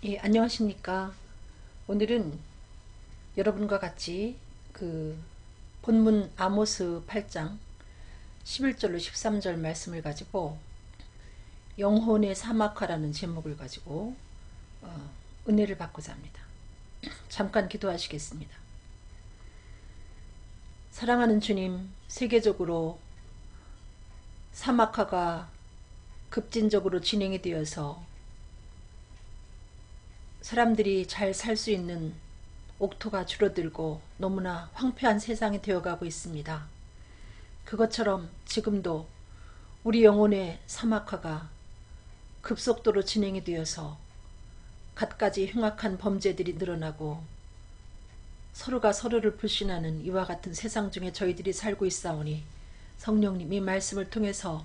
예, 안녕하십니까. 오늘은 여러분과 같이 본문 아모스 8장 11절로 13절 말씀을 가지고 영혼의 사막화라는 제목을 가지고 은혜를 받고자 합니다. 잠깐 기도하시겠습니다. 사랑하는 주님, 세계적으로 사막화가 급진적으로 진행이 되어서 사람들이 잘 살 수 있는 옥토가 줄어들고 너무나 황폐한 세상이 되어가고 있습니다. 그것처럼 지금도 우리 영혼의 사막화가 급속도로 진행이 되어서 갖가지 흉악한 범죄들이 늘어나고 서로가 서로를 불신하는 이와 같은 세상 중에 저희들이 살고 있사오니 성령님 이 말씀을 통해서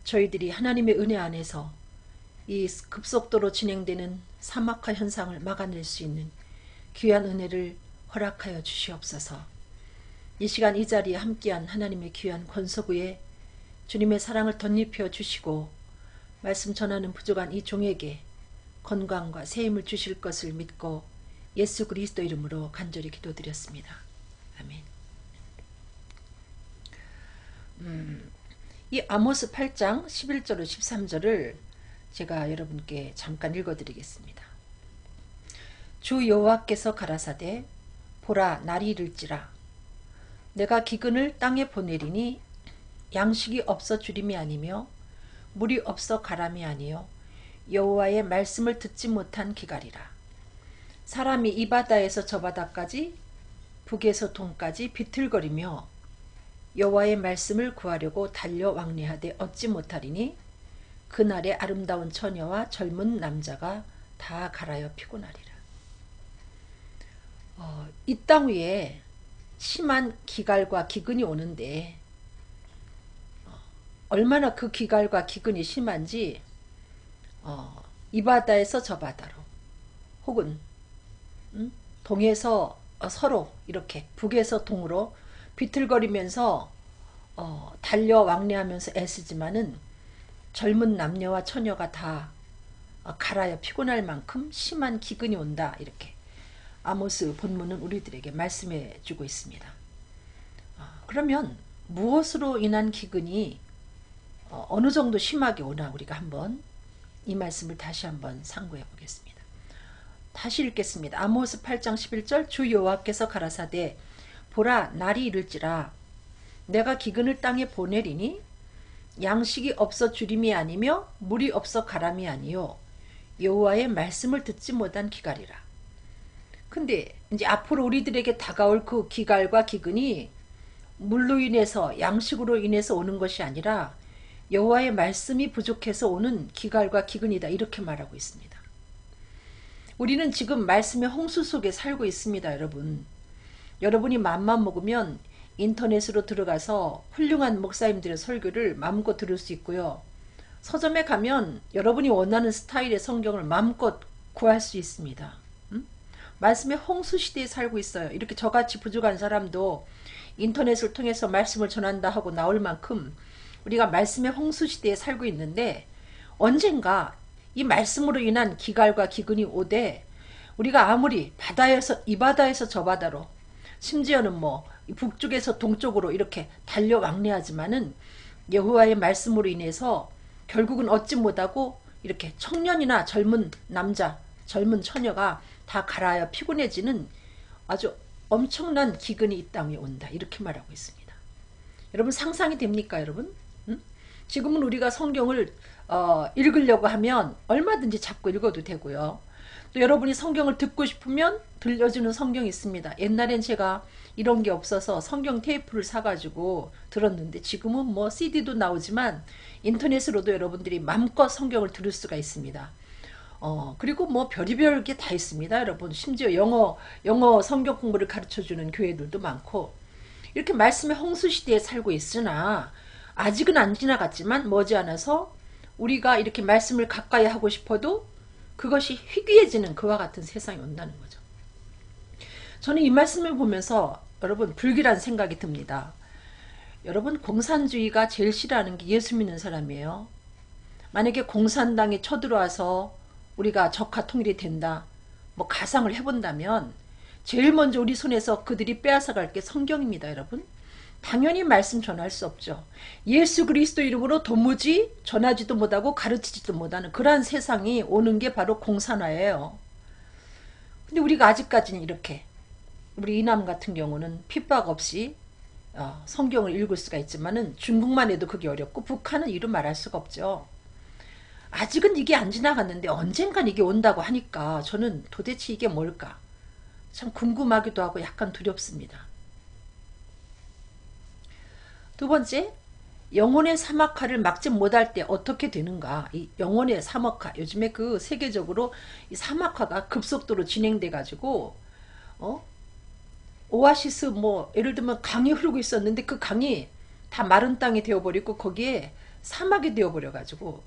저희들이 하나님의 은혜 안에서 이 급속도로 진행되는 사막화 현상을 막아낼 수 있는 귀한 은혜를 허락하여 주시옵소서. 이 시간 이 자리에 함께한 하나님의 귀한 권소구에 주님의 사랑을 덧입혀 주시고 말씀 전하는 부족한 이 종에게 건강과 새힘을 주실 것을 믿고 예수 그리스도 이름으로 간절히 기도드렸습니다. 아멘. 이 아모스 8장 11절로 13절을 제가 여러분께 잠깐 읽어드리겠습니다. 주 여호와께서 가라사대 보라 날이 이를지라 내가 기근을 땅에 보내리니 양식이 없어 주림이 아니며 물이 없어 가람이 아니요 여호와의 말씀을 듣지 못한 기갈이라. 사람이 이 바다에서 저 바다까지 북에서 동까지 비틀거리며 여호와의 말씀을 구하려고 달려 왕래하되 얻지 못하리니 그날에 아름다운 처녀와 젊은 남자가 다 갈아여 피곤하리라. 이 땅 위에 심한 기갈과 기근이 오는데 얼마나 그 기갈과 기근이 심한지 이 바다에서 저 바다로 혹은 동에서 서로 이렇게 북에서 동으로 비틀거리면서 달려 왕래하면서 애쓰지만은 젊은 남녀와 처녀가 다 갈아여 피곤할 만큼 심한 기근이 온다. 이렇게 아모스 본문은 우리들에게 말씀해 주고 있습니다. 그러면 무엇으로 인한 기근이 어느 정도 심하게 오나 우리가 한번 이 말씀을 다시 한번 상고해 보겠습니다. 다시 읽겠습니다. 아모스 8장 11절 주 여호와께서 가라사대 보라 날이 이를지라 내가 기근을 땅에 보내리니 양식이 없어 주림이 아니며 물이 없어 가람이 아니요 여호와의 말씀을 듣지 못한 기갈이라. 근데 이제 앞으로 우리들에게 다가올 그 기갈과 기근이 물로 인해서 양식으로 인해서 오는 것이 아니라 여호와의 말씀이 부족해서 오는 기갈과 기근이다. 이렇게 말하고 있습니다. 우리는 지금 말씀의 홍수 속에 살고 있습니다. 여러분이 맘만 먹으면 인터넷으로 들어가서 훌륭한 목사님들의 설교를 마음껏 들을 수 있고요. 서점에 가면 여러분이 원하는 스타일의 성경을 마음껏 구할 수 있습니다. 말씀의 홍수 시대에 살고 있어요. 이렇게 저같이 부족한 사람도 인터넷을 통해서 말씀을 전한다 하고 나올 만큼 우리가 말씀의 홍수 시대에 살고 있는데 언젠가 이 말씀으로 인한 기갈과 기근이 오되 우리가 아무리 이 바다에서 저 바다로 심지어는 북쪽에서 동쪽으로 이렇게 달려 왕래하지만은 여호와의 말씀으로 인해서 결국은 얻지 못하고 이렇게 청년이나 젊은 남자, 젊은 처녀가 다 갈아여 피곤해지는 아주 엄청난 기근이 이 땅에 온다. 이렇게 말하고 있습니다. 여러분 상상이 됩니까, 여러분? 지금은 우리가 성경을 읽으려고 하면 얼마든지 잡고 읽어도 되고요. 또 여러분이 성경을 듣고 싶으면 들려주는 성경이 있습니다. 옛날엔 제가 이런 게 없어서 성경 테이프를 사가지고 들었는데 지금은 CD도 나오지만 인터넷으로도 여러분들이 마음껏 성경을 들을 수가 있습니다. 그리고 별의별 게 다 있습니다. 여러분 심지어 영어 성경 공부를 가르쳐주는 교회들도 많고 이렇게 말씀의 홍수 시대에 살고 있으나 아직은 안 지나갔지만 머지않아서 우리가 이렇게 말씀을 가까이 하고 싶어도 그것이 희귀해지는 그와 같은 세상이 온다는 거죠. 저는 이 말씀을 보면서 여러분 불길한 생각이 듭니다. 여러분 공산주의가 제일 싫어하는 게 예수 믿는 사람이에요. 만약에 공산당이 쳐들어와서 우리가 적화 통일이 된다, 뭐 가상을 해본다면 제일 먼저 우리 손에서 그들이 빼앗아갈 게 성경입니다, 여러분. 당연히 말씀 전할 수 없죠. 예수 그리스도 이름으로 도무지 전하지도 못하고 가르치지도 못하는 그러한 세상이 오는 게 바로 공산화예요. 근데 우리가 아직까지는 이렇게, 우리 이남 같은 경우는 핍박 없이 성경을 읽을 수가 있지만은 중국만 해도 그게 어렵고 북한은 이루 말할 수가 없죠. 아직은 이게 안 지나갔는데 언젠간 이게 온다고 하니까 저는 도대체 이게 뭘까 참 궁금하기도 하고 약간 두렵습니다. 두 번째, 영혼의 사막화를 막지 못할 때 어떻게 되는가. 이 영혼의 사막화, 요즘에 그 세계적으로 이 사막화가 급속도로 진행돼 가지고 오아시스 뭐 예를 들면 강이 흐르고 있었는데 그 강이 다 마른 땅이 되어버리고 거기에 사막이 되어버려 가지고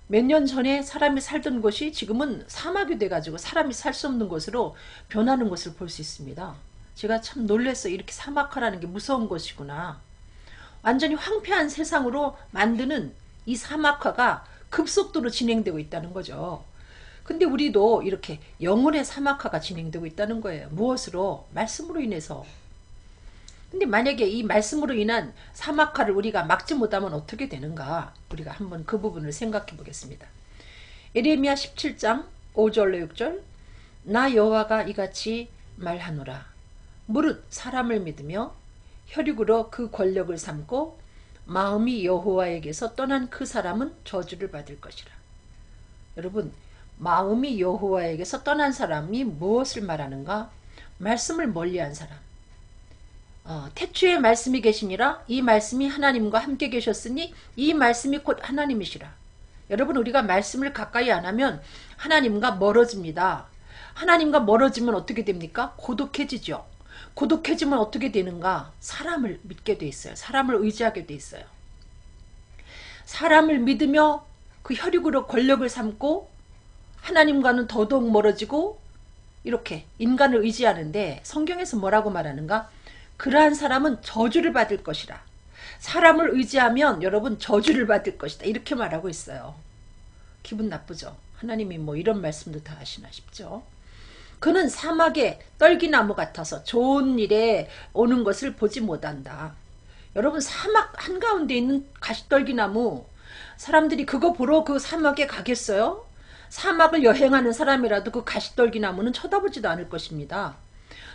몇 년 전에 사람이 살던 곳이 지금은 사막이 돼가지고 사람이 살 수 없는 곳으로 변하는 것을 볼 수 있습니다. 제가 참 놀랐어요. 이렇게 사막화라는 게 무서운 것이구나. 완전히 황폐한 세상으로 만드는 이 사막화가 급속도로 진행되고 있다는 거죠. 근데 우리도 이렇게 영혼의 사막화가 진행되고 있다는 거예요. 무엇으로? 말씀으로 인해서. 근데 만약에 이 말씀으로 인한 사막화를 우리가 막지 못하면 어떻게 되는가? 우리가 한번 그 부분을 생각해 보겠습니다. 예레미야 17장 5절로 6절, 나 여호와가 이같이 말하노라. 무릇 사람을 믿으며 혈육으로 그 권력을 삼고 마음이 여호와에게서 떠난 그 사람은 저주를 받을 것이라. 여러분, 마음이 여호와에게서 떠난 사람이 무엇을 말하는가? 말씀을 멀리한 사람. 태초에 말씀이 계시니라. 이 말씀이 하나님과 함께 계셨으니 이 말씀이 곧 하나님이시라. 여러분, 우리가 말씀을 가까이 안 하면 하나님과 멀어집니다. 하나님과 멀어지면 어떻게 됩니까? 고독해지죠. 고독해지면 어떻게 되는가? 사람을 믿게 돼 있어요. 사람을 의지하게 돼 있어요. 사람을 믿으며 그 혈육으로 권력을 삼고 하나님과는 더더욱 멀어지고 이렇게 인간을 의지하는데 성경에서 뭐라고 말하는가? 그러한 사람은 저주를 받을 것이라. 사람을 의지하면 여러분 저주를 받을 것이다. 이렇게 말하고 있어요. 기분 나쁘죠? 하나님이 뭐 이런 말씀도 다 하시나 싶죠? 그는 사막의 떨기나무 같아서 좋은 일에 오는 것을 보지 못한다. 여러분, 사막 한가운데 있는 가시떨기나무, 사람들이 그거 보러 그 사막에 가겠어요? 사막을 여행하는 사람이라도 그 가시떨기나무는 쳐다보지도 않을 것입니다.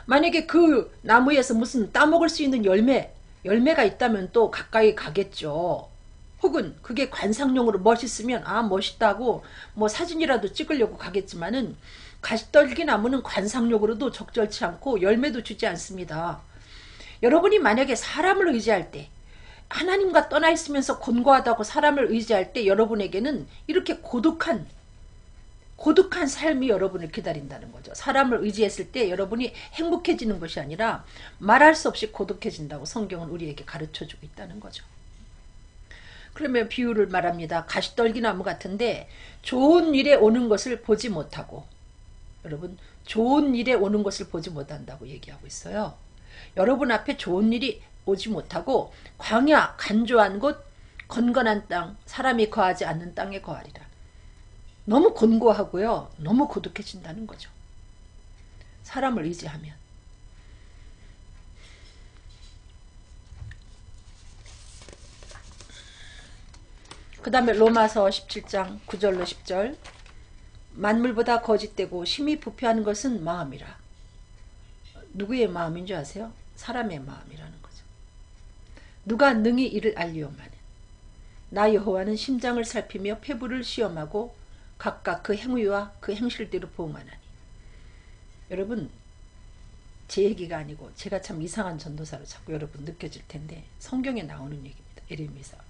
만약에 그 나무에서 무슨 따먹을 수 있는 열매가 있다면 또 가까이 가겠죠. 혹은 그게 관상용으로 멋있으면 멋있다고 뭐 사진이라도 찍으려고 가겠지만은 가시떨기나무는 관상용으로도 적절치 않고 열매도 주지 않습니다. 여러분이 만약에 사람을 의지할 때, 하나님과 떠나 있으면서 곤고하다고 사람을 의지할 때 여러분에게는 이렇게 고독한 삶이 여러분을 기다린다는 거죠. 사람을 의지했을 때 여러분이 행복해지는 것이 아니라 말할 수 없이 고독해진다고 성경은 우리에게 가르쳐주고 있다는 거죠. 그러면 비유를 말합니다. 가시떨기나무 같은데 좋은 일에 오는 것을 보지 못하고, 여러분, 좋은 일에 오는 것을 보지 못한다고 얘기하고 있어요. 여러분 앞에 좋은 일이 오지 못하고 광야, 간조한 곳, 건건한 땅, 사람이 거하지 않는 땅에 거하리라. 너무 곤고하고요. 너무 고독해진다는 거죠. 사람을 의지하면. 그 다음에 로마서 17장 9절로 10절, 만물보다 거짓되고 심히 부패하는 것은 마음이라. 누구의 마음인 줄 아세요? 사람의 마음이라는 거죠. 누가 능히 이를 알리오마는 나 여호와는 심장을 살피며 폐부를 시험하고 각각 그 행위와 그 행실대로 보응하나니. 여러분, 제 얘기가 아니고 제가 참 이상한 전도사로 자꾸 여러분 느껴질 텐데 성경에 나오는 얘기입니다.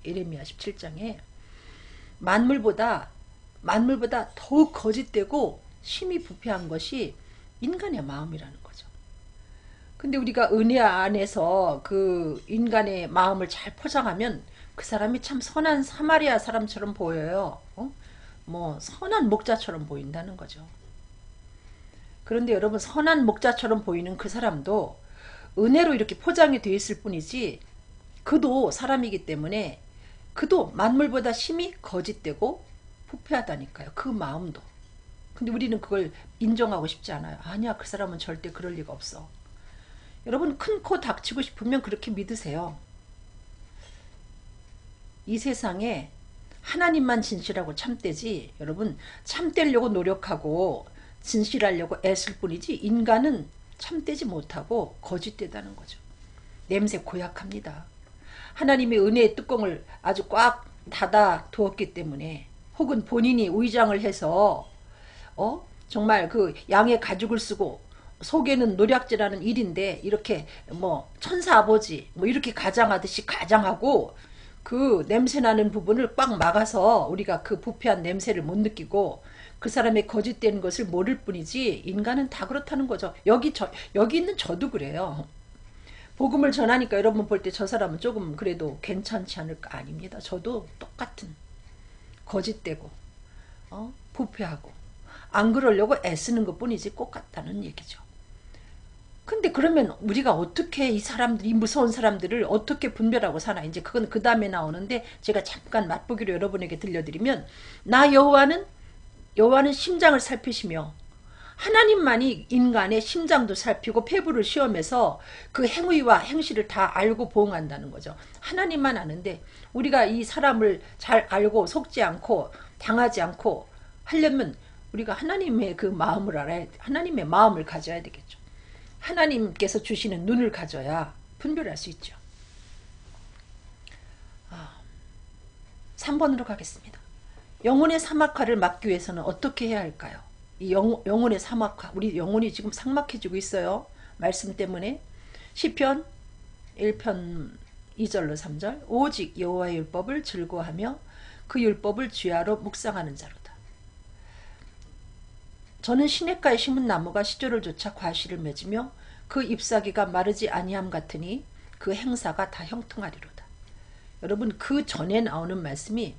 예레미야 17장에 만물보다 더욱 거짓되고 심히 부패한 것이 인간의 마음이라는 거죠. 근데 우리가 은혜 안에서 그 인간의 마음을 잘 포장하면 그 사람이 참 선한 사마리아 사람처럼 보여요. 뭐 선한 목자처럼 보인다는 거죠. 그런데 여러분, 선한 목자처럼 보이는 그 사람도 은혜로 이렇게 포장이 되어 있을 뿐이지 그도 사람이기 때문에 그도 만물보다 심히 거짓되고 부패하다니까요. 그 마음도. 근데 우리는 그걸 인정하고 싶지 않아요. 아니야, 그 사람은 절대 그럴 리가 없어. 여러분, 큰 코 닥치고 싶으면 그렇게 믿으세요. 이 세상에 하나님만 진실하고 참되지, 여러분, 참되려고 노력하고 진실하려고 애쓸 뿐이지 인간은 참되지 못하고 거짓되다는 거죠. 냄새 고약합니다. 하나님의 은혜의 뚜껑을 아주 꽉 닫아 두었기 때문에, 혹은 본인이 위장을 해서 정말 그 양의 가죽을 쓰고 속에는 노략질하는 일인데, 이렇게 뭐 천사 아버지 뭐 이렇게 가장하듯이 가장하고 그 냄새나는 부분을 꽉 막아서 우리가 그 부패한 냄새를 못 느끼고 그 사람의 거짓된 것을 모를 뿐이지, 인간은 다 그렇다는 거죠. 여기 있는 저도 그래요. 복음을 전하니까 여러분 볼 때 저 사람은 조금 그래도 괜찮지 않을까? 아닙니다. 저도 똑같은 거짓되고 부패하고 안 그러려고 애쓰는 것 뿐이지 꼭 같다는 얘기죠. 근데 그러면 우리가 어떻게 이 사람들, 이 무서운 사람들을 어떻게 분별하고 사나? 이제 그건 그 다음에 나오는데, 제가 잠깐 맛보기로 여러분에게 들려드리면, 나 여호와는 심장을 살피시며, 하나님만이 인간의 심장도 살피고 폐부를 시험해서 그 행위와 행실을 다 알고 보응한다는 거죠. 하나님만 아는데, 우리가 이 사람을 잘 알고 속지 않고 당하지 않고 하려면 우리가 하나님의 그 마음을 알아야, 하나님의 마음을 가져야 되겠죠. 하나님께서 주시는 눈을 가져야 분별할 수 있죠. 3번으로 가겠습니다. 영혼의 사막화를 막기 위해서는 어떻게 해야 할까요? 이 영혼의 사막화, 우리 영혼이 지금 삭막해지고 있어요. 말씀 때문에. 시편 1편 2절로 3절, 오직 여호와의 율법을 즐거워하며 그 율법을 주야로 묵상하는 자로다. 저는 시냇가에 심은 나무가 시조를 쫓아 과실을 맺으며 그 잎사귀가 마르지 아니함 같으니 그 행사가 다 형통하리로다. 여러분, 그 전에 나오는 말씀이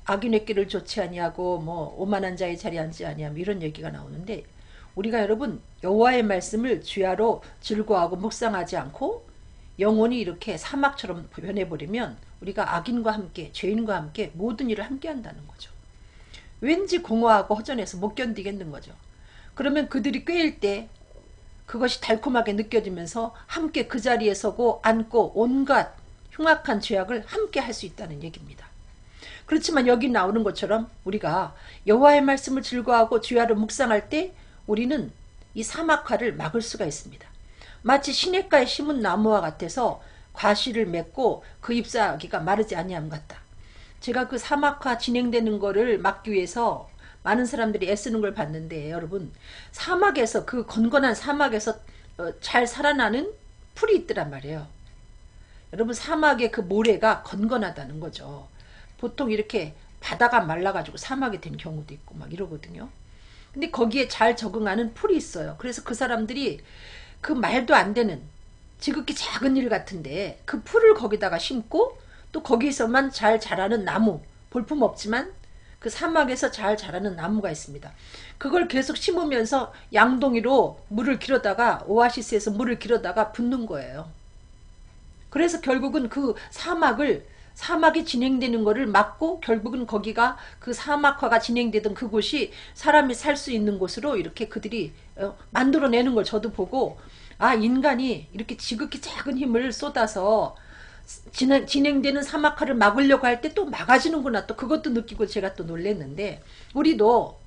악인의 길을 좋지 아니하고 뭐 오만한 자의 자리에 앉지 아니함, 이런 얘기가 나오는데, 우리가 여러분 여호와의 말씀을 주야로 즐거워하고 묵상하지 않고 영혼이 이렇게 사막처럼 변해버리면 우리가 악인과 함께, 죄인과 함께 모든 일을 함께 한다는 거죠. 왠지 공허하고 허전해서 못 견디겠는 거죠. 그러면 그들이 꾀일 때 그것이 달콤하게 느껴지면서 함께 그 자리에 서고 앉고 온갖 흉악한 죄악을 함께 할 수 있다는 얘기입니다. 그렇지만 여기 나오는 것처럼 우리가 여호와의 말씀을 즐거워하고 주야로 묵상할 때 우리는 이 사막화를 막을 수가 있습니다. 마치 시냇가에 심은 나무와 같아서 과실을 맺고 그 잎사귀가 마르지 아니함 같다. 제가 그 사막화 진행되는 거를 막기 위해서 많은 사람들이 애쓰는 걸 봤는데, 여러분, 사막에서, 그 건건한 사막에서 잘 살아나는 풀이 있더란 말이에요. 여러분, 사막의 그 모래가 건건하다는 거죠. 보통 이렇게 바다가 말라가지고 사막이 된 경우도 있고 막 이러거든요. 근데 거기에 잘 적응하는 풀이 있어요. 그래서 그 사람들이 그 말도 안 되는 지극히 작은 일 같은데 그 풀을 거기다가 심고, 또 거기서만 잘 자라는 나무, 볼품 없지만 그 사막에서 잘 자라는 나무가 있습니다. 그걸 계속 심으면서 양동이로 물을 길어다가, 오아시스에서 물을 길어다가 붓는 거예요. 그래서 결국은 그 사막이 진행되는 거를 막고, 결국은 거기가 그 사막화가 진행되던 그곳이 사람이 살 수 있는 곳으로 이렇게 그들이 만들어내는 걸 저도 보고, 아, 인간이 이렇게 지극히 작은 힘을 쏟아서 진행되는 사막화를 막으려고 할 때 또 막아지는구나, 또 그것도 느끼고 제가 또 놀랐는데, 우리도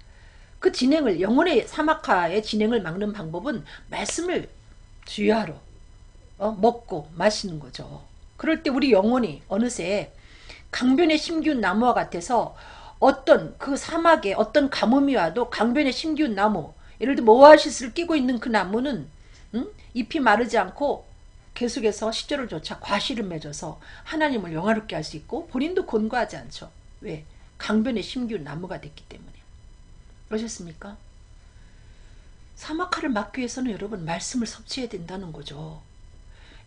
그 진행을, 영혼의 사막화의 진행을 막는 방법은 말씀을 주야로 먹고 마시는 거죠. 그럴 때 우리 영혼이 어느새 강변에 심기운 나무와 같아서, 어떤 그 사막에 어떤 가뭄이 와도 강변에 심기운 나무, 예를 들어 오아시스를 끼고 있는 그 나무는 잎이 마르지 않고 계속해서 시절을 쫓아 과실을 맺어서 하나님을 영화롭게 할 수 있고, 본인도 곤고하지 않죠. 왜? 강변에 심기운 나무가 됐기 때문에. 그러셨습니까? 사막화를 막기 위해서는 여러분 말씀을 섭취해야 된다는 거죠.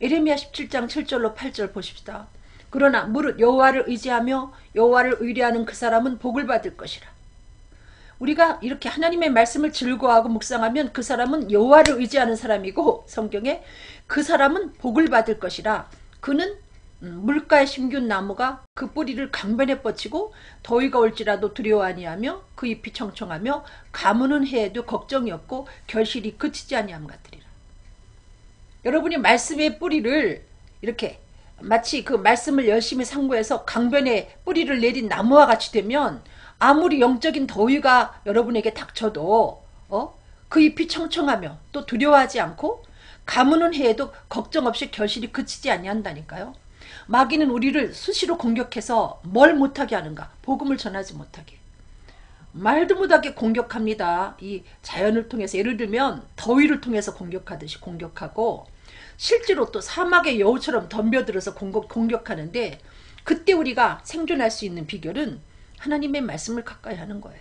에레미야 17장 7절로 8절 보십시다. 그러나 무릇 여호와를 의지하며 여호와를 의뢰하는 그 사람은 복을 받을 것이라. 우리가 이렇게 하나님의 말씀을 즐거워하고 묵상하면 그 사람은 여호와를 의지하는 사람이고, 성경에 그 사람은 복을 받을 것이라. 그는 물가에 심균 나무가 그 뿌리를 강변에 뻗치고 더위가 올지라도 두려워 아니하며 그 잎이 청청하며 가무는 해에도 걱정이 없고 결실이 그치지 아니함 같으리라. 여러분이 말씀의 뿌리를 이렇게 마치 그 말씀을 열심히 상고해서 강변에 뿌리를 내린 나무와 같이 되면 아무리 영적인 더위가 여러분에게 닥쳐도 그 잎이 청청하며 또 두려워하지 않고 가무는 해에도 걱정 없이 결실이 그치지 아니한다니까요. 마귀는 우리를 수시로 공격해서 뭘 못하게 하는가? 복음을 전하지 못하게. 말도 못하게 공격합니다. 이 자연을 통해서 예를 들면 더위를 통해서 공격하듯이 공격하고 실제로 또 사막의 여우처럼 덤벼들어서 공격하는데 그때 우리가 생존할 수 있는 비결은 하나님의 말씀을 가까이 하는 거예요.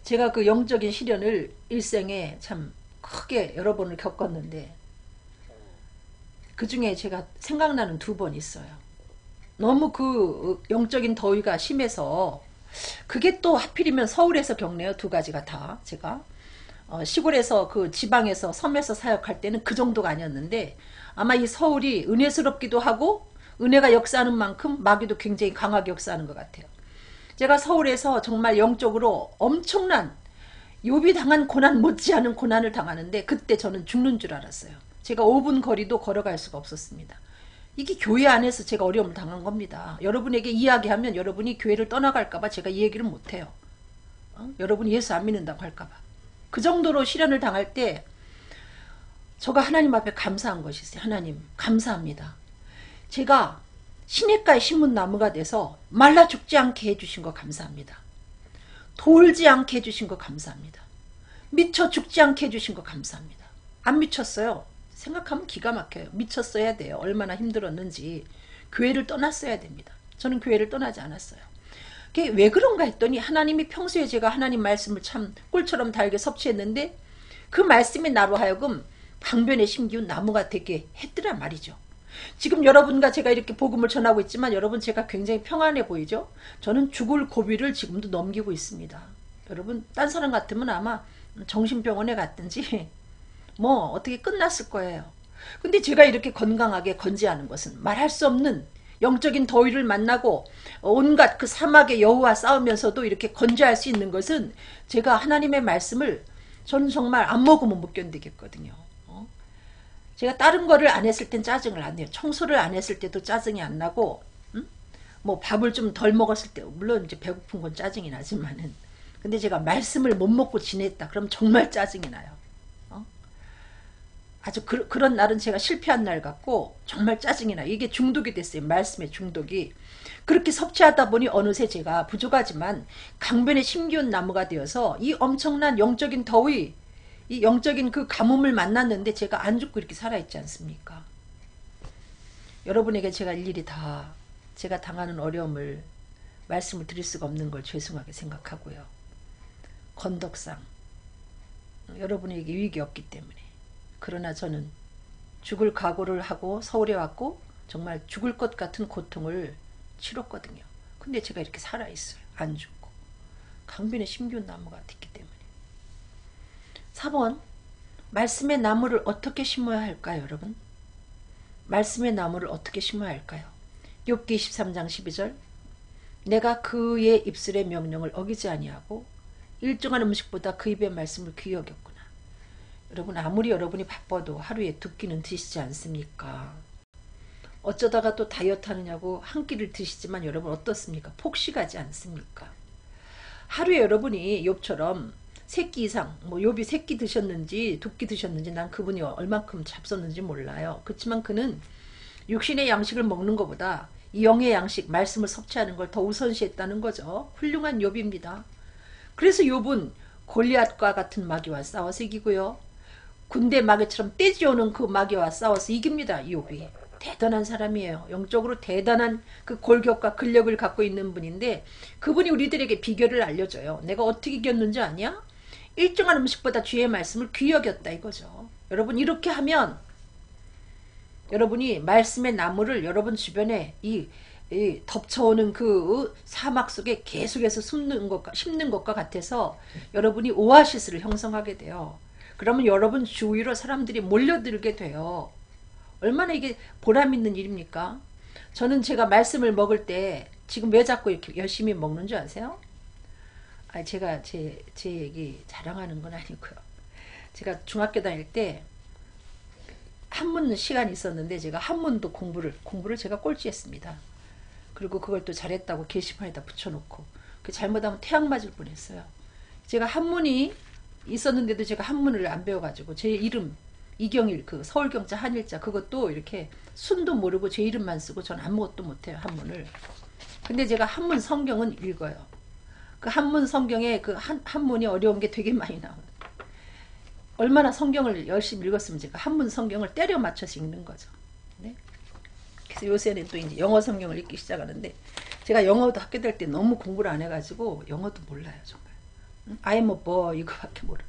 제가 그 영적인 시련을 일생에 참 크게 여러 번을 겪었는데 그 중에 제가 생각나는 2번 있어요. 너무 그 영적인 더위가 심해서 그게 또 하필이면 서울에서 겪네요. 2가지가 다. 제가 시골에서 그 지방에서 섬에서 사역할 때는 그 정도가 아니었는데 아마 이 서울이 은혜스럽기도 하고 은혜가 역사하는 만큼 마귀도 굉장히 강하게 역사하는 것 같아요. 제가 서울에서 정말 영적으로 엄청난 욥이 당한 고난 못지않은 고난을 당하는데 그때 저는 죽는 줄 알았어요. 제가 5분 거리도 걸어갈 수가 없었습니다. 이게 교회 안에서 제가 어려움을 당한 겁니다. 여러분에게 이야기하면 여러분이 교회를 떠나갈까봐 제가 이 얘기를 못해요. 여러분이 예수 안 믿는다고 할까봐. 그 정도로 시련을 당할 때 저가 하나님 앞에 감사한 것이 있어요. 하나님 감사합니다. 제가 시냇가에 심은 나무가 돼서 말라 죽지 않게 해주신 거 감사합니다. 돌지 않게 해주신 거 감사합니다. 미쳐 죽지 않게 해주신 거 감사합니다. 안 미쳤어요. 생각하면 기가 막혀요. 미쳤어야 돼요. 얼마나 힘들었는지. 교회를 떠났어야 됩니다. 저는 교회를 떠나지 않았어요. 그게 왜 그런가 했더니 하나님이 평소에 제가 하나님 말씀을 참 꿀처럼 달게 섭취했는데 그 말씀이 나로 하여금 강변에 심기운 나무가 되게 했더란 말이죠. 지금 여러분과 제가 이렇게 복음을 전하고 있지만 여러분 제가 굉장히 평안해 보이죠? 저는 죽을 고비를 지금도 넘기고 있습니다. 여러분 딴 사람 같으면 아마 정신병원에 갔든지 뭐 어떻게 끝났을 거예요. 근데 제가 이렇게 건강하게 건재하는 것은 말할 수 없는 영적인 더위를 만나고 온갖 그 사막의 여우와 싸우면서도 이렇게 건재할 수 있는 것은 제가 하나님의 말씀을 저는 정말 안 먹으면 못 견디겠거든요. 제가 다른 거를 안 했을 땐 짜증을 안 내요. 청소를 안 했을 때도 짜증이 안 나고 뭐 밥을 좀 덜 먹었을 때 물론 이제 배고픈 건 짜증이 나지만은 근데 제가 말씀을 못 먹고 지냈다 그럼 정말 짜증이 나요. 아주 그런 날은 제가 실패한 날 같고 정말 짜증이 나요. 이게 중독이 됐어요. 말씀의 중독이. 그렇게 섭취하다 보니 어느새 제가 부족하지만 강변에 심기운 나무가 되어서 이 엄청난 영적인 더위 이 영적인 그 가뭄을 만났는데 제가 안 죽고 이렇게 살아있지 않습니까? 여러분에게 제가 일일이 다 제가 당하는 어려움을 말씀을 드릴 수가 없는 걸 죄송하게 생각하고요. 건덕상 여러분에게 유익이 없기 때문에 그러나 저는 죽을 각오를 하고 서울에 왔고 정말 죽을 것 같은 고통을 치렀거든요. 근데 제가 이렇게 살아있어요. 안 죽고. 강변에 심기운 나무가 됐기 때문에. 4번 말씀의 나무를 어떻게 심어야 할까요, 여러분? 말씀의 나무를 어떻게 심어야 할까요? 욥기 23장 12절 내가 그의 입술의 명령을 어기지 아니하고 일정한 음식보다 그 입의 말씀을 귀히 여겼구나. 여러분 아무리 여러분이 바빠도 하루에 2끼는 드시지 않습니까? 어쩌다가 또 다이어트 하느냐고 한 끼를 드시지만 여러분 어떻습니까? 폭식하지 않습니까? 하루에 여러분이 욥처럼 3끼 이상 뭐 욥이 3끼 드셨는지 2끼 드셨는지 난 그분이 얼만큼 잡섰는지 몰라요. 그렇지만 그는 육신의 양식을 먹는 것보다 이 영의 양식 말씀을 섭취하는 걸 더 우선시했다는 거죠. 훌륭한 욥입니다. 그래서 욥은 골리앗과 같은 마귀와 싸워서 이기고요. 군대 마귀처럼 떼지오는 그 마귀와 싸워서 이깁니다. 욥이. 대단한 사람이에요. 영적으로 대단한 그 골격과 근력을 갖고 있는 분인데 그분이 우리들에게 비결을 알려줘요. 내가 어떻게 이겼는지 아냐? 일정한 음식보다 주의 말씀을 귀히 여겼다 이거죠. 여러분 이렇게 하면 여러분이 말씀의 나무를 여러분 주변에 이 덮쳐오는 그 사막 속에 계속해서 심는 것과 같아서 여러분이 오아시스를 형성하게 돼요. 그러면 여러분 주위로 사람들이 몰려들게 돼요. 얼마나 이게 보람 있는 일입니까? 저는 제가 말씀을 먹을 때 지금 왜 자꾸 이렇게 열심히 먹는 줄 아세요? 아, 제가 제 얘기 자랑하는 건 아니고요. 제가 중학교 다닐 때 한문 시간이 있었는데 제가 한문도 공부를 제가 꼴찌했습니다. 그리고 그걸 또 잘했다고 게시판에다 붙여놓고 그 잘못하면 태양 맞을 뻔했어요. 제가 한문이 있었는데도 제가 한문을 안 배워가지고 제 이름 이경일 그 서울경자 한일자 그것도 이렇게 순도 모르고 제 이름만 쓰고 전 아무것도 못해요 한문을. 근데 제가 한문 성경은 읽어요. 그 한문 성경에 그 한문이 어려운 게 되게 많이 나와요. 얼마나 성경을 열심히 읽었으면 제가 한문 성경을 때려 맞춰서 읽는 거죠. 네? 그래서 요새는 또 이제 영어 성경을 읽기 시작하는데 제가 영어도 학교 다닐 때 너무 공부를 안 해가지고 영어도 몰라요 정말. I'm a boy 이거밖에 모릅니다.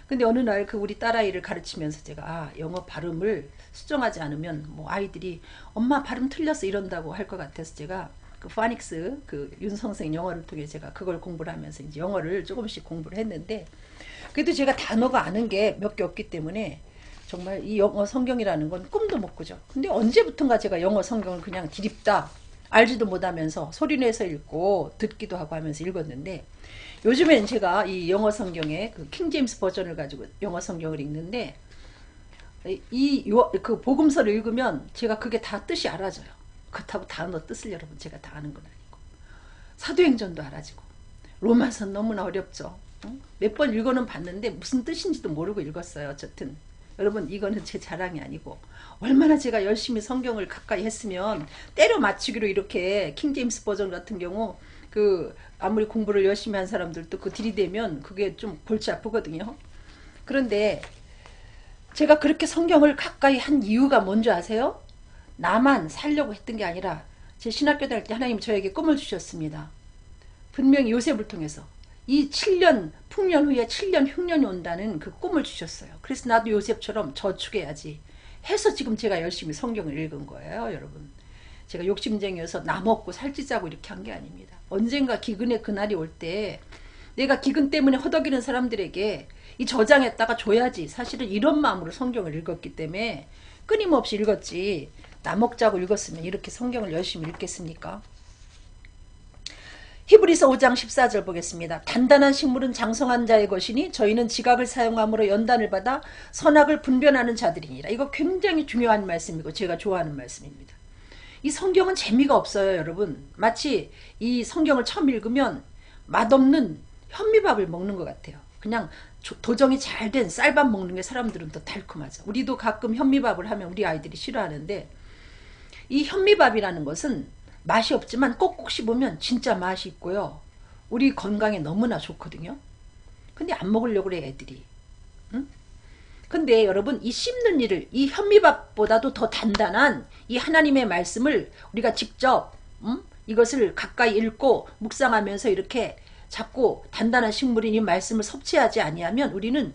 근데 어느 날 그 우리 딸아이를 가르치면서 제가 아 영어 발음을 수정하지 않으면 뭐 아이들이 엄마 발음 틀렸어 이런다고 할 것 같아서 제가 그 파닉스 그 윤성생 영어를 통해 제가 그걸 공부를 하면서 이제 영어를 조금씩 공부를 했는데 그래도 제가 단어가 아는 게 몇 개 없기 때문에 정말 이 영어 성경이라는 건 꿈도 못 꾸죠. 근데 언제부턴가 제가 영어 성경을 그냥 디립다 알지도 못하면서 소리내서 읽고 듣기도 하고 하면서 읽었는데 요즘엔 제가 이 영어 성경의 그 킹제임스 버전을 가지고 영어 성경을 읽는데 그 복음서를 읽으면 제가 그게 다 뜻이 알아져요. 그렇다고 단어 뜻을 여러분 제가 다 아는 건 아니고 사도행전도 알아지고 로마서는 너무나 어렵죠. 몇 번 읽어는 봤는데 무슨 뜻인지도 모르고 읽었어요. 어쨌든 여러분 이거는 제 자랑이 아니고 얼마나 제가 열심히 성경을 가까이 했으면 때려 맞추기로 이렇게 킹제임스 버전 같은 경우 그 아무리 공부를 열심히 한 사람들도 그 들이대면 그게 좀 골치 아프거든요. 그런데 제가 그렇게 성경을 가까이 한 이유가 뭔지 아세요? 나만 살려고 했던 게 아니라 제 신학교 다닐 때 하나님 저에게 꿈을 주셨습니다. 분명히 요셉을 통해서 이 7년 풍년 후에 7년 흉년이 온다는 그 꿈을 주셨어요. 그래서 나도 요셉처럼 저축해야지 해서 지금 제가 열심히 성경을 읽은 거예요. 여러분 제가 욕심쟁이여서 나 먹고 살찌자고 이렇게 한 게 아닙니다. 언젠가 기근의 그날이 올 때 내가 기근 때문에 허덕이는 사람들에게 이 저장했다가 줘야지 사실은 이런 마음으로 성경을 읽었기 때문에 끊임없이 읽었지 나 먹자고 읽었으면 이렇게 성경을 열심히 읽겠습니까? 히브리서 5장 14절 보겠습니다. 단단한 식물은 장성한 자의 것이니 저희는 지각을 사용함으로 연단을 받아 선악을 분별하는 자들이니라. 이거 굉장히 중요한 말씀이고 제가 좋아하는 말씀입니다. 이 성경은 재미가 없어요 여러분. 마치 이 성경을 처음 읽으면 맛없는 현미밥을 먹는 것 같아요. 그냥 도정이 잘 된 쌀밥 먹는 게 사람들은 더 달콤하죠. 우리도 가끔 현미밥을 하면 우리 아이들이 싫어하는데 이 현미밥이라는 것은 맛이 없지만 꼭꼭 씹으면 진짜 맛이 있고요. 우리 건강에 너무나 좋거든요. 근데 안 먹으려고 그래 애들이. 응? 근데 여러분 이 씹는 일을 이 현미밥보다도 더 단단한 이 하나님의 말씀을 우리가 직접 이것을 가까이 읽고 묵상하면서 이렇게 자꾸 단단한 식물인 이 말씀을 섭취하지 아니하면 우리는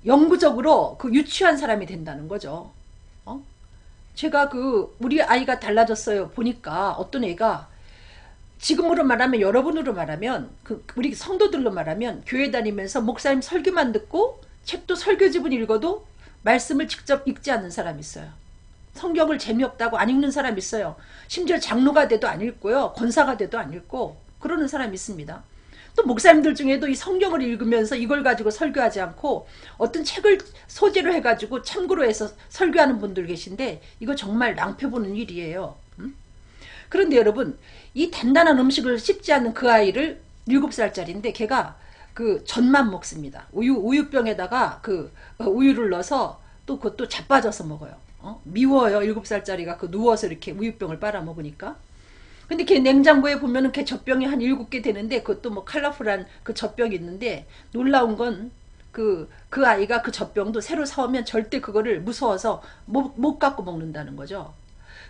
영구적으로 그 유치한 사람이 된다는 거죠. 제가 우리 아이가 달라졌어요. 보니까 어떤 애가 지금으로 말하면 여러분으로 말하면 우리 성도들로 말하면 교회 다니면서 목사님 설교만 듣고 책도 설교집을 읽어도 말씀을 직접 읽지 않는 사람이 있어요. 성경을 재미없다고 안 읽는 사람이 있어요. 심지어 장로가 돼도 안 읽고요. 권사가 돼도 안 읽고 그러는 사람이 있습니다. 또 목사님들 중에도 이 성경을 읽으면서 이걸 가지고 설교하지 않고 어떤 책을 소재로 해가지고 참고로 해서 설교하는 분들 계신데 이거 정말 낭패 보는 일이에요. 그런데 여러분 이 단단한 음식을 씹지 않는 그 아이를 7살짜리인데 걔가 그 젖만 먹습니다. 우유병에다가 그 우유를 넣어서 또 그것도 자빠져서 먹어요. 미워요. 7살짜리가 그 누워서 이렇게 우유병을 빨아 먹으니까. 근데 걔 냉장고에 보면은 걔 젖병이 한 7개 되는데 그것도 뭐 컬러풀한 그 젖병이 있는데 놀라운 건 그 아이가 그 젖병도 새로 사오면 절대 그거를 무서워서 못 갖고 먹는다는 거죠.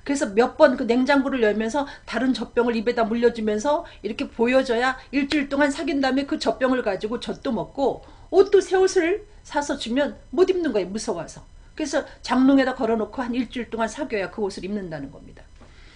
그래서 몇 번 그 냉장고를 열면서 다른 젖병을 입에다 물려주면서 이렇게 보여줘야 일주일 동안 사귄 다음에 그 젖병을 가지고 젖도 먹고 옷도 새 옷을 사서 주면 못 입는 거예요. 무서워서. 그래서 장롱에다 걸어놓고 한 일주일 동안 사귀어야 그 옷을 입는다는 겁니다.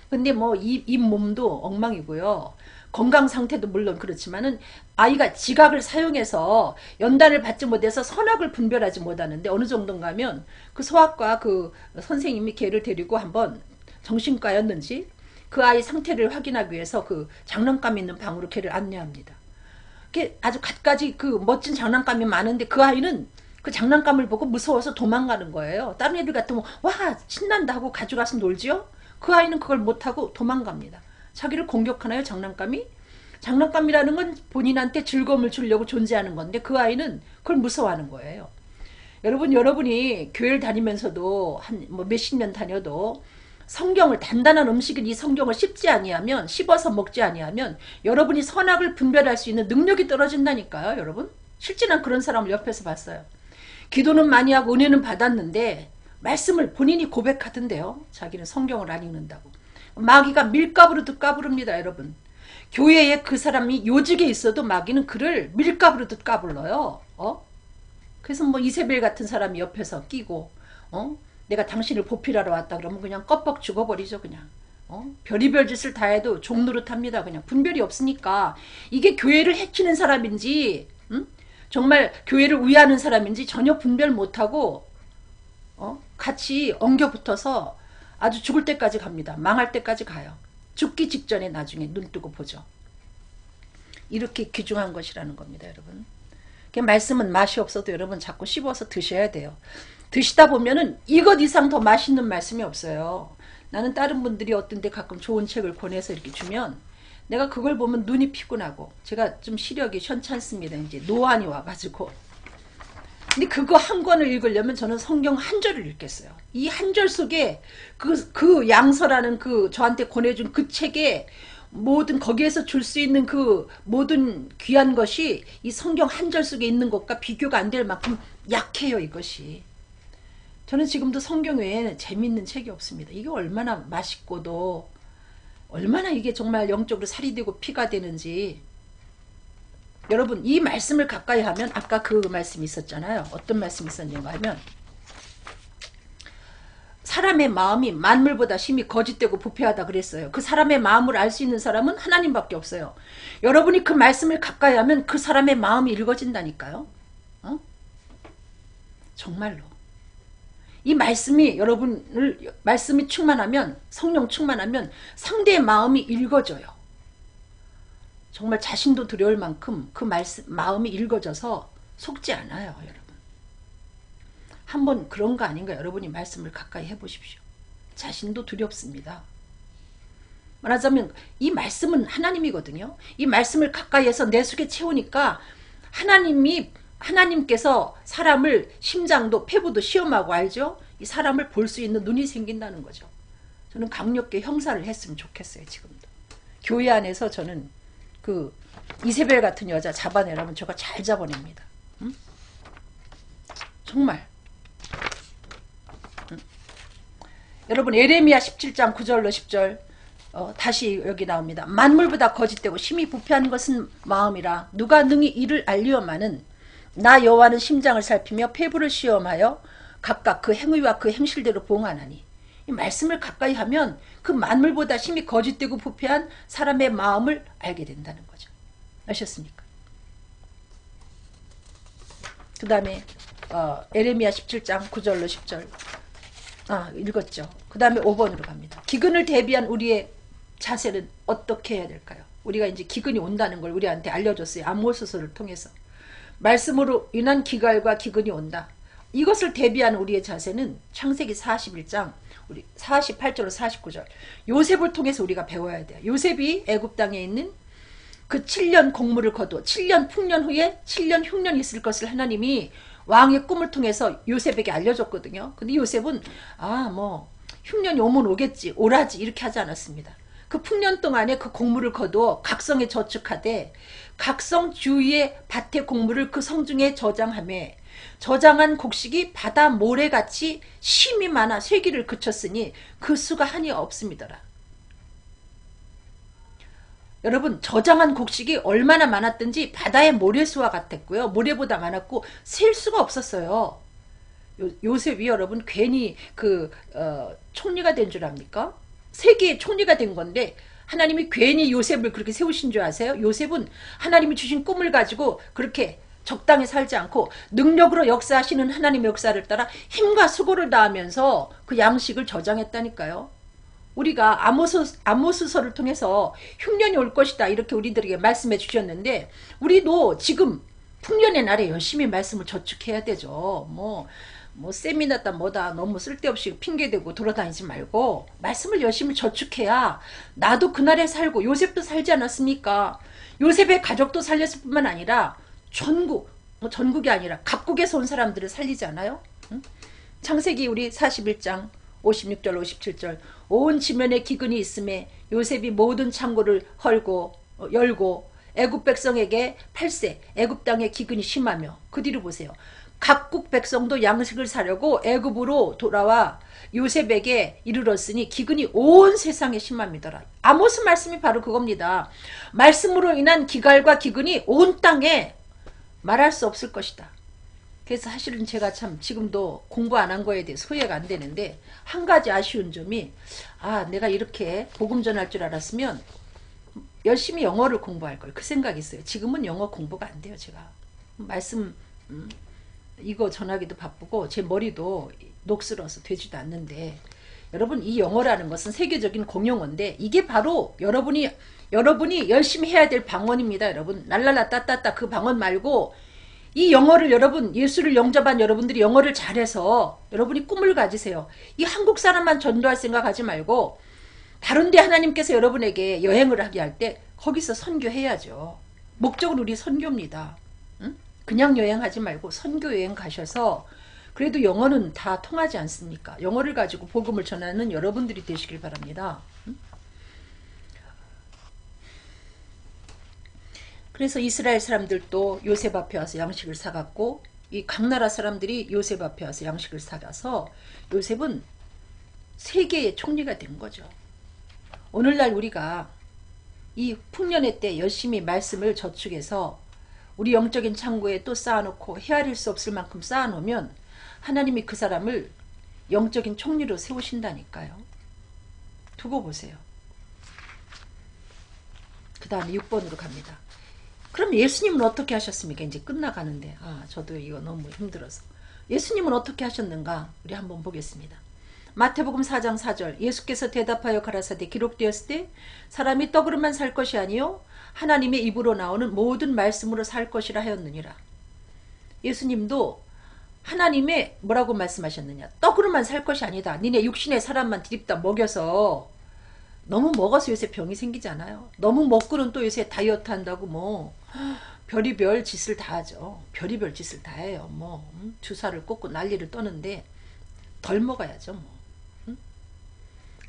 근데 뭐 이 몸도 엉망이고요. 건강 상태도 물론 그렇지만은 아이가 지각을 사용해서 연단을 받지 못해서 선악을 분별하지 못하는데 어느 정도인가 하면 그 소아과 그 선생님이 걔를 데리고 한번 정신과였는지 그 아이 상태를 확인하기 위해서 그 장난감 있는 방으로 걔를 안내합니다. 그게 아주 갖가지 그 멋진 장난감이 많은데 그 아이는 그 장난감을 보고 무서워서 도망가는 거예요. 다른 애들 같으면 와 신난다 하고 가져가서 놀지요. 그 아이는 그걸 못하고 도망갑니다. 자기를 공격하나요 장난감이? 장난감이라는 건 본인한테 즐거움을 주려고 존재하는 건데 그 아이는 그걸 무서워하는 거예요. 여러분이 교회를 다니면서도 한 뭐 몇십 년 다녀도 성경을 단단한 음식인 이 성경을 씹지 아니하면 씹어서 먹지 아니하면 여러분이 선악을 분별할 수 있는 능력이 떨어진다니까요. 여러분 실제는 그런 사람을 옆에서 봤어요. 기도는 많이 하고 은혜는 받았는데 말씀을 본인이 고백하던데요. 자기는 성경을 안 읽는다고. 마귀가 밀가부르듯 까부릅니다. 여러분. 교회에 그 사람이 요직에 있어도 마귀는 그를 밀가부르듯 까불러요. 그래서 뭐 이세벨 같은 사람이 옆에서 끼고 내가 당신을 보필하러 왔다 그러면 그냥 껍벅 죽어버리죠. 그냥. 별의별 짓을 다 해도 종노릇합니다. 그냥 분별이 없으니까 이게 교회를 해치는 사람인지 정말 교회를 위하는 사람인지 전혀 분별 못하고 같이 엉겨붙어서 아주 죽을 때까지 갑니다. 망할 때까지 가요. 죽기 직전에 나중에 눈 뜨고 보죠. 이렇게 귀중한 것이라는 겁니다. 여러분. 말씀은 맛이 없어도 여러분 자꾸 씹어서 드셔야 돼요. 드시다 보면은 이것 이상 더 맛있는 말씀이 없어요. 나는 다른 분들이 어떤 데 가끔 좋은 책을 권해서 이렇게 주면 내가 그걸 보면 눈이 피곤하고 제가 좀 시력이 현찮습니다. 이제 노안이 와가지고. 근데 그거 한 권을 읽으려면 저는 성경 한 절을 읽겠어요. 이 한 절 속에 그 양서라는 그 저한테 권해준 그 책에 모든 거기에서 줄 수 있는 그 모든 귀한 것이 이 성경 한 절 속에 있는 것과 비교가 안 될 만큼 약해요. 이것이. 저는 지금도 성경 외에 재밌는 책이 없습니다. 이게 얼마나 맛있고도 얼마나 이게 정말 영적으로 살이 되고 피가 되는지. 여러분 이 말씀을 가까이 하면 아까 그 말씀이 있었잖아요. 어떤 말씀이 있었는가 하면 사람의 마음이 만물보다 심히 거짓되고 부패하다 그랬어요. 그 사람의 마음을 알 수 있는 사람은 하나님밖에 없어요. 여러분이 그 말씀을 가까이 하면 그 사람의 마음이 읽어진다니까요. 정말로. 이 말씀이 여러분을 말씀이 충만하면 성령 충만하면 상대의 마음이 읽어져요. 정말 자신도 두려울 만큼 그 마음이 읽어져서 속지 않아요. 여러분. 한번 그런 거 아닌가 여러분이 말씀을 가까이 해보십시오. 자신도 두렵습니다. 말하자면 이 말씀은 하나님이거든요. 이 말씀을 가까이 해서 내 속에 채우니까 하나님께서 사람을 심장도 폐부도 시험하고 알죠? 이 사람을 볼 수 있는 눈이 생긴다는 거죠. 저는 강력하게 형사를 했으면 좋겠어요. 지금도. 교회 안에서 저는 그 이세벨 같은 여자 잡아내라면 제가 잘 잡아냅니다. 응? 정말. 응? 여러분 에레미야 17장 9절로 10절 다시 여기 나옵니다. 만물보다 거짓되고 심히 부패한 것은 마음이라 누가 능히 이를 알리오마는 나 여호와는 심장을 살피며 폐부를 시험하여 각각 그 행위와 그 행실대로 보응하나니. 이 말씀을 가까이 하면 그 만물보다 심히 거짓되고 부패한 사람의 마음을 알게 된다는 거죠. 아셨습니까? 그 다음에 에레미야 17장 9절로 10절 읽었죠. 그 다음에 5번으로 갑니다. 기근을 대비한 우리의 자세는 어떻게 해야 될까요? 우리가 이제 기근이 온다는 걸 우리한테 알려줬어요. 아모스서를 통해서. 말씀으로 인한 기갈과 기근이 온다. 이것을 대비하는 우리의 자세는 창세기 41장 우리 48절로 49절 요셉을 통해서 우리가 배워야 돼요. 요셉이 애굽 땅에 있는 그 7년 공물을 거두어 7년 풍년 후에 7년 흉년이 있을 것을 하나님이 왕의 꿈을 통해서 요셉에게 알려줬거든요. 근데 요셉은 뭐 흉년이 오면 오겠지 오라지 이렇게 하지 않았습니다. 그 풍년 동안에 그 곡물을 거두어 각성에 저축하되 각성 주위의 밭의 곡물을 그 성중에 저장하며 저장한 곡식이 바다 모래같이 심이 많아 쇠기를 그쳤으니 그 수가 한이 없습니다라. 여러분 저장한 곡식이 얼마나 많았든지 바다의 모래수와 같았고요. 모래보다 많았고 셀 수가 없었어요. 요셉이 여러분 괜히 그 총리가 된 줄 압니까? 세계의 총리가 된 건데 하나님이 괜히 요셉을 그렇게 세우신 줄 아세요? 요셉은 하나님이 주신 꿈을 가지고 그렇게 적당히 살지 않고 능력으로 역사하시는 하나님의 역사를 따라 힘과 수고를 다하면서 그 양식을 저장했다니까요. 우리가 아모스서를 통해서 흉년이 올 것이다 이렇게 우리들에게 말씀해 주셨는데 우리도 지금 풍년의 날에 열심히 말씀을 저축해야 되죠. 뭐 세미나다 뭐다 너무 쓸데없이 핑계대고 돌아다니지 말고 말씀을 열심히 저축해야 나도 그날에 살고 요셉도 살지 않았습니까? 요셉의 가족도 살렸을 뿐만 아니라 전국이 아니라 각국에서 온 사람들을 살리지 않아요? 응? 창세기 우리 41장 56절 57절 온 지면에 기근이 있음에 요셉이 모든 창고를 열고 애굽 백성에게 8세 애굽 땅에 기근이 심하며 그 뒤로 보세요. 각국 백성도 양식을 사려고 애굽으로 돌아와 요셉에게 이르렀으니 기근이 온 세상에 심함이더라. 아모스 말씀이 바로 그겁니다. 말씀으로 인한 기갈과 기근이 온 땅에 말할 수 없을 것이다. 그래서 사실은 제가 참 지금도 공부 안 한 거에 대해 소외가 안 되는데 한 가지 아쉬운 점이 내가 이렇게 복음 전할 줄 알았으면 열심히 영어를 공부할 걸 그 생각이 있어요. 지금은 영어 공부가 안 돼요. 제가 말씀 이거 전하기도 바쁘고 제 머리도 녹슬어서 되지도 않는데 여러분 이 영어라는 것은 세계적인 공용어인데 이게 바로 여러분이 열심히 해야 될 방언입니다. 여러분 랄랄라 따따따 그 방언 말고 이 영어를 여러분 예수를 영접한 여러분들이 영어를 잘해서 여러분이 꿈을 가지세요. 이 한국 사람만 전도할 생각하지 말고 다른데 하나님께서 여러분에게 여행을 하게 할 때 거기서 선교해야죠. 목적은 우리 선교입니다. 응? 그냥 여행하지 말고 선교 여행 가셔서 그래도 영어는 다 통하지 않습니까? 영어를 가지고 복음을 전하는 여러분들이 되시길 바랍니다. 응? 그래서 이스라엘 사람들도 요셉 앞에 와서 양식을 사갔고 이 각 나라 사람들이 요셉 앞에 와서 양식을 사가서 요셉은 세계의 총리가 된 거죠. 오늘날 우리가 이 풍년의 때 열심히 말씀을 저축해서 우리 영적인 창고에 또 쌓아놓고 헤아릴 수 없을 만큼 쌓아놓으면 하나님이 그 사람을 영적인 총리로 세우신다니까요. 두고 보세요. 그 다음에 6번으로 갑니다. 그럼 예수님은 어떻게 하셨습니까? 이제 끝나가는데 저도 이거 너무 힘들어서 예수님은 어떻게 하셨는가 우리 한번 보겠습니다. 마태복음 4장 4절 예수께서 대답하여 가라사대 기록되었을 때 사람이 떡으로만 살 것이 아니요 하나님의 입으로 나오는 모든 말씀으로 살 것이라 하였느니라. 예수님도 하나님의 뭐라고 말씀하셨느냐 떡으로만 살 것이 아니다. 니네 육신의 사람만 디립다 먹여서 너무 먹어서 요새 병이 생기잖아요. 너무 먹고는 또 요새 다이어트 한다고 뭐 별의별 짓을 다 하죠. 별의별 짓을 다 해요. 주사를 꽂고 난리를 떠는데 덜 먹어야죠.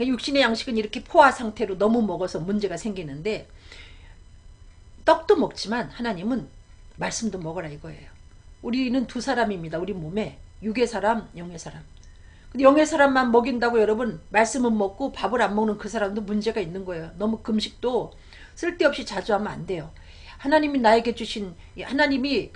육신의 양식은 이렇게 포화 상태로 너무 먹어서 문제가 생기는데 떡도 먹지만 하나님은 말씀도 먹어라 이거예요. 우리는 두 사람입니다. 우리 몸에 육의 사람, 영의 사람. 근데 영의 사람만 먹인다고 여러분 말씀은 먹고 밥을 안 먹는 그 사람도 문제가 있는 거예요. 너무 금식도 쓸데없이 자주 하면 안 돼요. 하나님이 나에게 주신 하나님이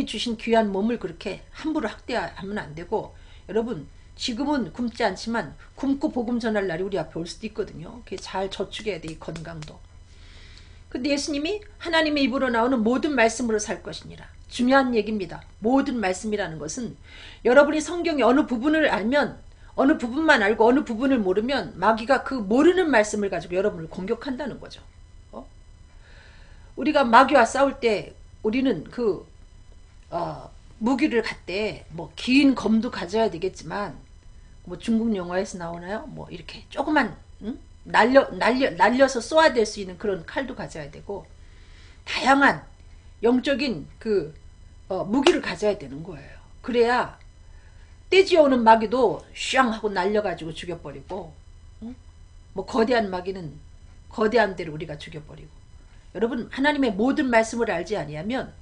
주신 귀한 몸을 그렇게 함부로 학대하면 안 되고 여러분 지금은 굶지 않지만 굶고 복음 전할 날이 우리 앞에 올 수도 있거든요. 잘 저축해야 돼 이 건강도. 근데 예수님이 하나님의 입으로 나오는 모든 말씀으로 살 것이니라. 중요한 얘기입니다. 모든 말씀이라는 것은 여러분이 성경의 어느 부분을 알면 어느 부분만 알고 어느 부분을 모르면 마귀가 그 모르는 말씀을 가지고 여러분을 공격한다는 거죠. 우리가 마귀와 싸울 때 우리는 무기를 갖대 뭐 긴 검도 가져야 되겠지만 뭐 중국 영화에서 나오나요? 뭐 이렇게 조그만 날려서 쏘아댈 수 있는 그런 칼도 가져야 되고 다양한 영적인 무기를 가져야 되는 거예요. 그래야 떼지어오는 마귀도 슝 하고 날려가지고 죽여버리고 뭐 거대한 마귀는 거대한 대로 우리가 죽여버리고 여러분 하나님의 모든 말씀을 알지 아니하면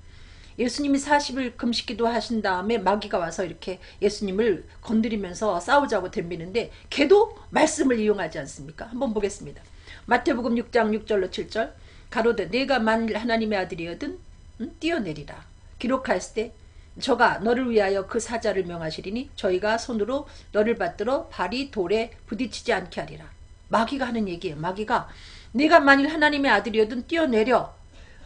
예수님이 40일 금식기도 하신 다음에 마귀가 와서 이렇게 예수님을 건드리면서 싸우자고 덤비는데 걔도 말씀을 이용하지 않습니까? 한번 보겠습니다. 마태복음 6장 6절로 7절 가로되 내가 만일 하나님의 아들이거든 뛰어내리라. 기록하였을 때 저가 너를 위하여 그 사자를 명하시리니 저희가 손으로 너를 받들어 발이 돌에 부딪히지 않게 하리라. 마귀가 하는 얘기예요. 마귀가 네가 만일 하나님의 아들이어든 뛰어내려.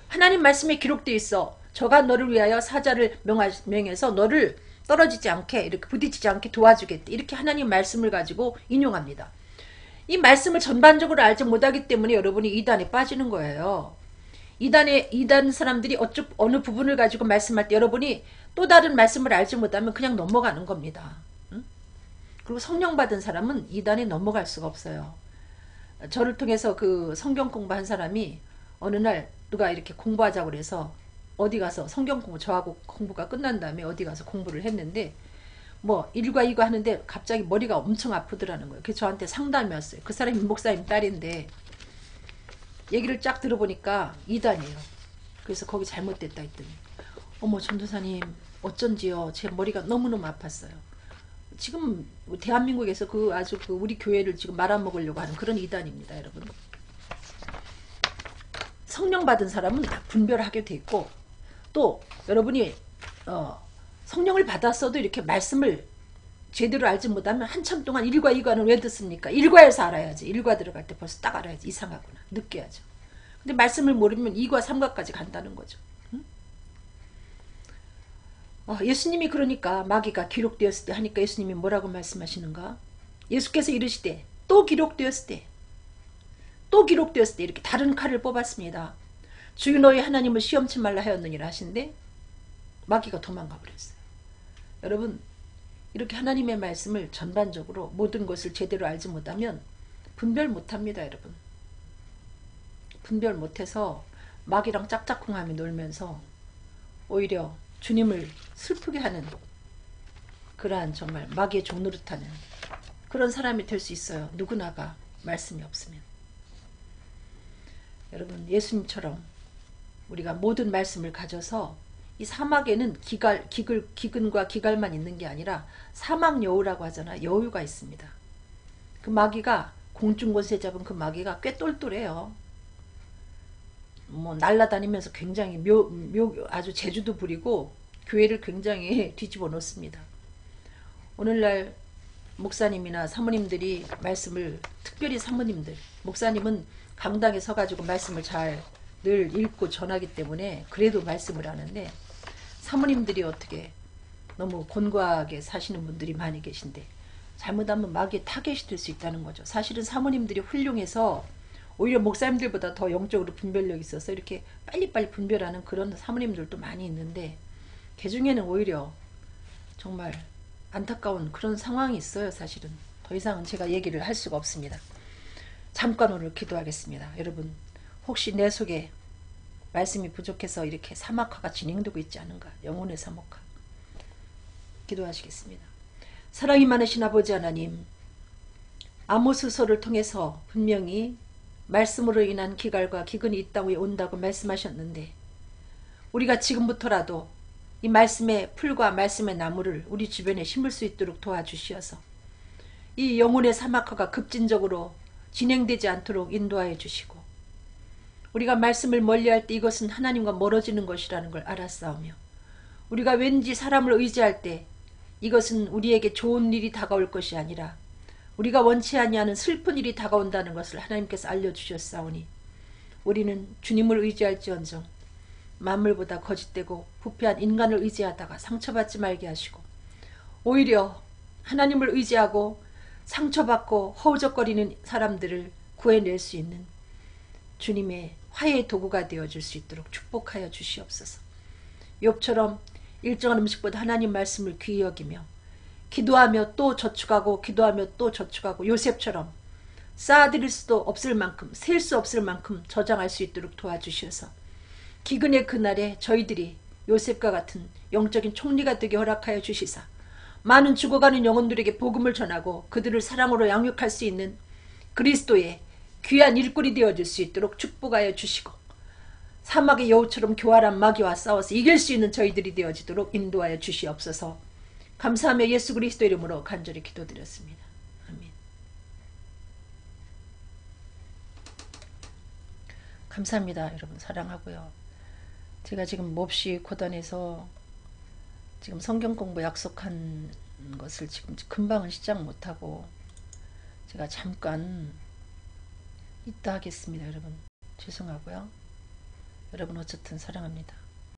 하나님 말씀에 기록되어 있어. 저가 너를 위하여 사자를 명해서 너를 떨어지지 않게 이렇게 부딪히지 않게 도와주겠다. 이렇게 하나님 말씀을 가지고 인용합니다. 이 말씀을 전반적으로 알지 못하기 때문에 여러분이 이단에 빠지는 거예요. 이단 사람들이 어느 부분을 가지고 말씀할 때 여러분이 또 다른 말씀을 알지 못하면 그냥 넘어가는 겁니다. 응? 그리고 성령 받은 사람은 이단에 넘어갈 수가 없어요. 저를 통해서 그 성경 공부한 사람이 어느 날 누가 이렇게 공부하자고 그래서 어디 가서 성경 공부, 저하고 공부가 끝난 다음에 어디 가서 공부를 했는데 뭐 일과 이과 하는데 갑자기 머리가 엄청 아프더라는 거예요. 그래서 저한테 상담이 왔어요. 그 사람이 목사님 딸인데 얘기를 쫙 들어보니까 이단이에요. 그래서 거기 잘못됐다 했더니 어머 전도사님 어쩐지요. 제 머리가 너무너무 아팠어요. 지금 대한민국에서 아주 우리 교회를 지금 말아먹으려고 하는 그런 이단입니다. 여러분. 성령 받은 사람은 다 분별하게 돼 있고 또 여러분이 성령을 받았어도 이렇게 말씀을 제대로 알지 못하면 한참 동안 일과 이과는 왜 듣습니까? 일과에서 알아야지. 일과 들어갈 때 벌써 딱 알아야지. 이상하구나. 느껴야죠. 근데 말씀을 모르면 2과 3과까지 간다는 거죠. 응? 예수님이 그러니까 마귀가 기록되었을 때 하니까 예수님이 뭐라고 말씀하시는가? 예수께서 이르시되 또 기록되었을 때 이렇게 다른 칼을 뽑았습니다. 주여 너희 하나님을 시험치 말라 하였느니라 하신데 마귀가 도망가 버렸어요. 여러분 이렇게 하나님의 말씀을 전반적으로 모든 것을 제대로 알지 못하면 분별 못합니다. 여러분. 분별 못해서 마귀랑 짝짝꿍하며 놀면서 오히려 주님을 슬프게 하는 그러한 정말 마귀의 종노릇하는 그런 사람이 될 수 있어요. 누구나가 말씀이 없으면. 여러분 예수님처럼 우리가 모든 말씀을 가져서 이 사막에는 기근과 기갈만 있는 게 아니라 사막 여우라고 하잖아. 여우가 있습니다. 그 마귀가 공중권세 잡은 그 마귀가 꽤 똘똘해요. 뭐 날아다니면서 굉장히 아주 재주도 부리고 교회를 굉장히 뒤집어 놓습니다. 오늘날 목사님이나 사모님들이 말씀을 특별히 사모님들 목사님은 강당에 서가지고 말씀을 잘 늘 읽고 전하기 때문에 그래도 말씀을 하는데 사모님들이 어떻게 너무 곤고하게 사시는 분들이 많이 계신데 잘못하면 마귀의 타겟이 될 수 있다는 거죠. 사실은 사모님들이 훌륭해서 오히려 목사님들보다 더 영적으로 분별력이 있어서 이렇게 빨리빨리 분별하는 그런 사모님들도 많이 있는데 그 중에는 오히려 정말 안타까운 그런 상황이 있어요. 사실은 더 이상은 제가 얘기를 할 수가 없습니다. 잠깐 오늘 기도하겠습니다. 여러분 혹시 내 속에 말씀이 부족해서 이렇게 사막화가 진행되고 있지 않은가? 영혼의 사막화. 기도하시겠습니다. 사랑이 많으신 아버지 하나님, 아모스서를 통해서 분명히 말씀으로 인한 기갈과 기근이 이 땅에 온다고 말씀하셨는데 우리가 지금부터라도 이 말씀의 풀과 말씀의 나무를 우리 주변에 심을 수 있도록 도와주시어서 이 영혼의 사막화가 급진적으로 진행되지 않도록 인도하여 주시고 우리가 말씀을 멀리할 때 이것은 하나님과 멀어지는 것이라는 걸 알았사오며 우리가 왠지 사람을 의지할 때 이것은 우리에게 좋은 일이 다가올 것이 아니라 우리가 원치 아니하는 슬픈 일이 다가온다는 것을 하나님께서 알려주셨사오니 우리는 주님을 의지할지언정 만물보다 거짓되고 부패한 인간을 의지하다가 상처받지 말게 하시고 오히려 하나님을 의지하고 상처받고 허우적거리는 사람들을 구해낼 수 있는 주님의 화해의 도구가 되어줄 수 있도록 축복하여 주시옵소서. 욥처럼 일정한 음식보다 하나님 말씀을 귀히 여기며 기도하며 또 저축하고 기도하며 또 저축하고 요셉처럼 쌓아드릴 수도 없을 만큼 셀 수 없을 만큼 저장할 수 있도록 도와주셔서 기근의 그날에 저희들이 요셉과 같은 영적인 총리가 되게 허락하여 주시사 많은 죽어가는 영혼들에게 복음을 전하고 그들을 사랑으로 양육할 수 있는 그리스도의 귀한 일꾼이 되어줄 수 있도록 축복하여 주시고 사막의 여우처럼 교활한 마귀와 싸워서 이길 수 있는 저희들이 되어지도록 인도하여 주시옵소서. 감사하며 예수 그리스도 이름으로 간절히 기도드렸습니다. 아멘. 감사합니다. 여러분 사랑하고요. 제가 지금 몹시 고단해서 지금 성경 공부 약속한 것을 지금 금방은 시작 못하고 제가 잠깐 이따 하겠습니다, 여러분. 죄송하고요. 여러분 어쨌든 사랑합니다.